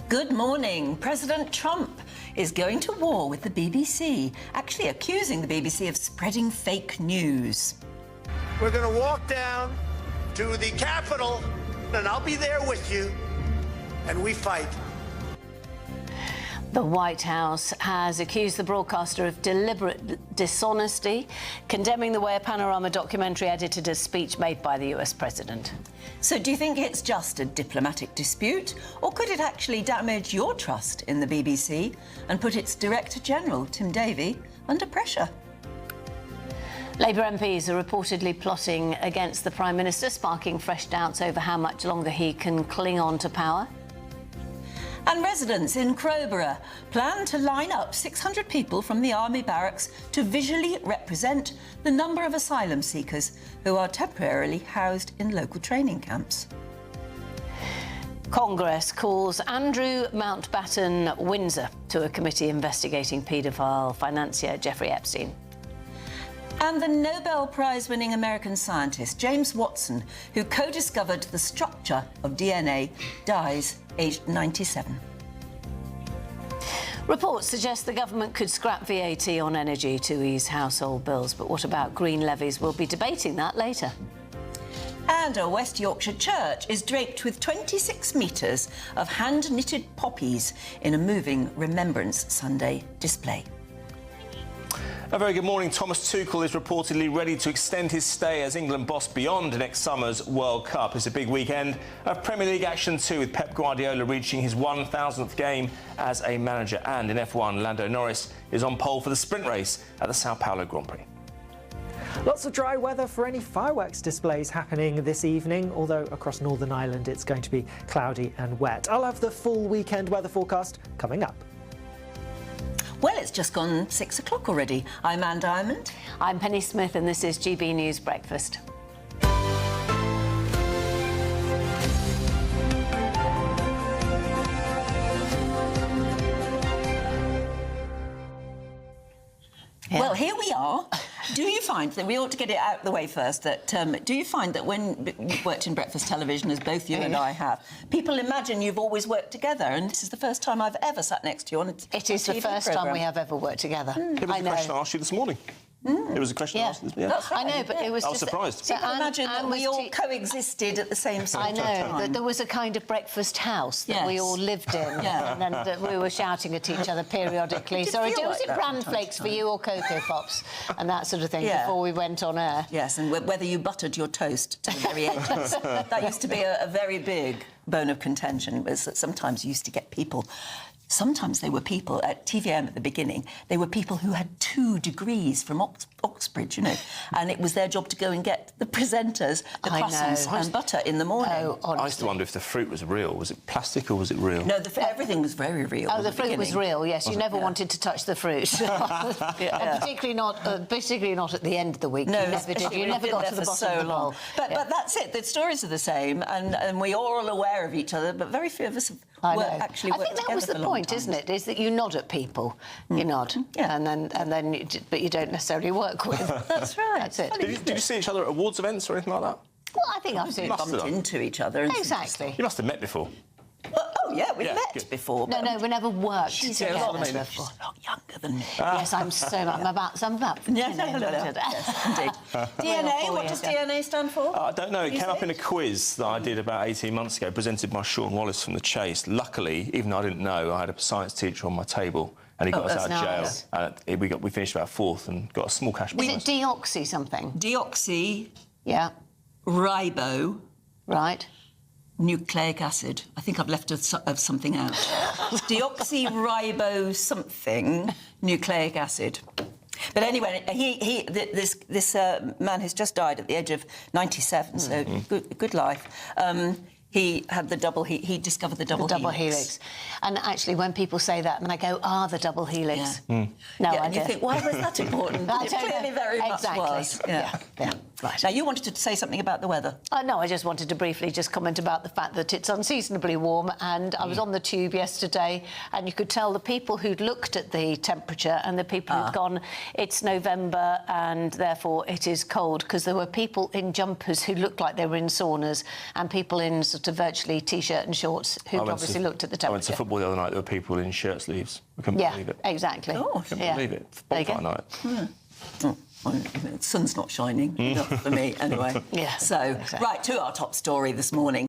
Good morning. President Trump is going to war with the BBC, actually accusing the BBC of spreading fake news. We're going to walk down to the Capitol, and I'll be there with you, and we fight. The White House has accused the broadcaster of deliberate dishonesty, condemning the way a Panorama documentary edited a speech made by the US president. So do you think it's just a diplomatic dispute, or could it actually damage your trust in the BBC and put its Director General, Tim Davie, under pressure? Labour MPs are reportedly plotting against the Prime Minister, sparking fresh doubts over how much longer he can cling on to power. And residents in Crowborough plan to line up 600 people from the army barracks to visually represent the number of asylum seekers who are temporarily housed in local training camps. Congress calls Andrew Mountbatten Windsor to a committee investigating paedophile financier Jeffrey Epstein. And the Nobel Prize-winning American scientist James Watson, who co-discovered the structure of DNA, dies aged 97. Reports suggest the government could scrap VAT on energy to ease household bills, but what about green levies? We'll be debating that later. And a West Yorkshire church is draped with 26 metres of hand-knitted poppies in a moving Remembrance Sunday display. A very good morning. Thomas Tuchel is reportedly ready to extend his stay as England boss beyond next summer's World Cup. It's a big weekend of Premier League action too, with Pep Guardiola reaching his 1,000th game as a manager. And in F1, Lando Norris is on pole for the sprint race at the Sao Paulo Grand Prix. Lots of dry weather for any fireworks displays happening this evening, although across Northern Ireland it's going to be cloudy and wet. I'll have the full weekend weather forecast coming up. Well, it's just gone 6 o'clock already. I'm Anne Diamond. I'm Penny Smith and this is GB News Breakfast. Yeah. Well, here we are. Do you find that we ought to get it out of the way first? That do you find that when you've worked in breakfast television, as both you and I have, people imagine you've always worked together, and this is the first time I've ever sat next to you on a It is the first time we have ever worked together. It was a question I asked you this morning. It was a question I asked you this morning. That's right. I know, but it was I was surprised. So imagine that we all coexisted at the same time. I know, that there was a kind of breakfast house that we all lived in, Yeah. and then we were shouting at each other periodically. Did it Sorry, feel was like it that bran from time flakes to for time? you or Cocoa Pops and that sort of thing Yeah. before we went on air? Yes, and whether you buttered your toast to the very edges. That used to be a very big bone of contention, was that sometimes you used to get people... Sometimes they were people, at TVM at the beginning, they were people who had 2 degrees from Oxbridge, you know, and it was their job to go and get the presenters the croissants and butter in the morning. Oh, honestly. I used to wonder if the fruit was real. Was it plastic or was it real? No, everything was very real. Oh, the fruit was real, yes. You never wanted to touch the fruit. And particularly not at the end of the week. No, you never did. You never got to the bottom of the bowl. But that's it. The stories are the same, and we're all aware of each other, but very few of us have actually worked together. I think that was the point, isn't it? Is that you nod at people, you nod, but you don't necessarily work with. That's right. That's it. Did you see each other at awards events or anything like that? Well, I think I've seen Bumped into each other. And exactly. You must have met before. Oh, yeah, we've met good. before. No, we never worked together. She's a lot younger than me. Yes, I'm about. Yes, indeed. DNA, what does DNA stand for? I don't know. It came up in a quiz that I did about 18 months ago, presented by Sean Wallace from The Chase. Luckily, even though I didn't know, I had a science teacher on my table, and he got us out of jail. We finished about 4th and got a small cash prize. Is it deoxy something? Deoxy... Yeah. Ribo... Right. Nucleic acid. I think I've left of something out. Deoxyribo something nucleic acid. But anyway, this man has just died at the age of 97, so good life. He had the double. He discovered the double helix. And actually, when people say that, and I go, the double helix. Yeah. No, and you think, why was that important? It clearly very much was. Yeah. Right. Now, you wanted to say something about the weather. No, I just wanted to briefly just comment about the fact that it's unseasonably warm, and I was on the tube yesterday and you could tell the people who'd looked at the temperature and the people who'd gone, it's November and therefore it is cold, because there were people in jumpers who looked like they were in saunas and people in sort of virtually T-shirt and shorts who'd obviously looked at the temperature. I went to football the other night, there were people in shirt sleeves. I couldn't believe it. Exactly. Oh, Couldn't believe it. Bonfire night. Oh, well, the sun's not shining enough for me anyway. Yeah, So, exactly. right, to our top story this morning.